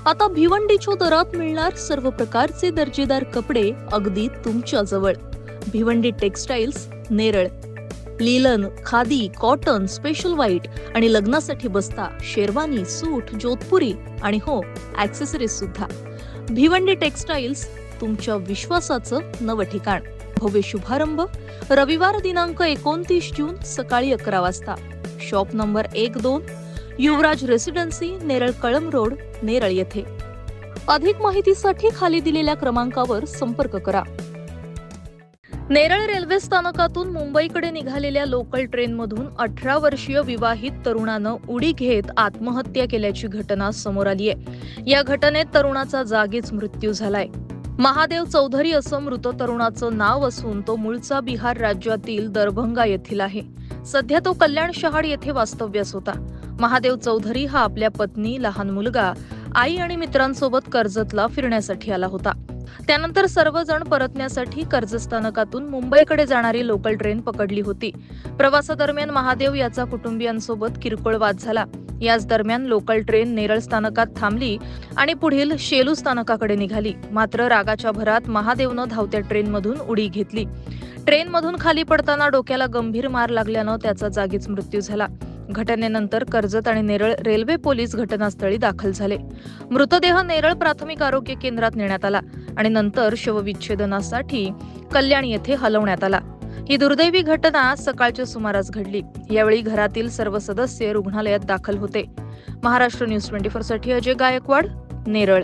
आता भिवंडीच्या दरात मिळणार सर्व प्रकारचे दर्जेदार कपडे अगदी तुमच्या जवळ. Bhiwandi textiles, Neral. Linen, khadi, cotton, special white आणि लग्नासाठी बस्ता, शेरवानी, सूट, जोधपुरी आणि हो, ॲक्सेसरीज सुद्धा. भिवंडी टेक्सटाईल्स, तुमच्या विश्वासाचं नवं ठिकाण. भव्य शुभारंभ रविवार दिनांक 29 जून सकाळी 11 वाजता. शॉप नंबर 1-2, युवराज रेसिडेन्सी, नेरळ कळम रोड, नेरळ येथे. अधिक माहितीसाठी खाली दिलेल्या क्रमांकावर संपर्क करा. नेरळ रेल्वे स्थानकातून मुंबईकडे निघालेल्या लोकल ट्रेनमधून 18 वर्षीय विवाहित तरुणानं उडी घेत आत्महत्या केल्याची घटना समोर आली आहे. या घटनेत तरुणाचा जागीच मृत्यू झालाय. महादेव चौधरी असं मृत तरुणाचं नाव असून तो मूळचा बिहार राज्यातील दरभंगा येथील आहे. सध्या तो कल्याण शहाड येथे वास्तव्यास होता. महादेव चौधरी हा आपल्या पत्नी, लहान मुलगा, आई आणि मित्रांसोबत कर्जतला फिरण्यासाठी आला होता. त्यानंतर सर्वजण परतण्यासाठी कर्जत स्थानकातून मुंबईकडे जाणारी लोकल ट्रेन पकडली होती. प्रवासादरम्यान महादेव याचा कुटुंबियांसोबत किरकोळ वाद झाला. याच दरम्यान लोकल ट्रेन नेरळ स्थानकात थांबली आणि पुढील शेलू स्थानकाकडे निघाली. मात्र रागाच्या भरात महादेवनं धावत्या ट्रेनमधून उडी घेतली. ट्रेनमधून खाली पडताना डोक्याला गंभीर मार लागल्यानं त्याचा जागीच मृत्यू झाला. घटनेनंतर कर्जत आणि नेरळ रेल्वे पोलीस घटनास्थळी दाखल झाले. मृतदेह नेरळ प्राथमिक आरोग्य केंद्रात नेण्यात आला आणि नंतर शवविच्छेदनासाठी कल्याण येथे हलवण्यात आला. ही दुर्दैवी घटना सकाळच्या सुमारास घडली. यावेळी घरातील सर्व सदस्य रुग्णालयात दाखल होते. महाराष्ट्र न्यूज 24 साठी अजय गायकवाड, नेरळ.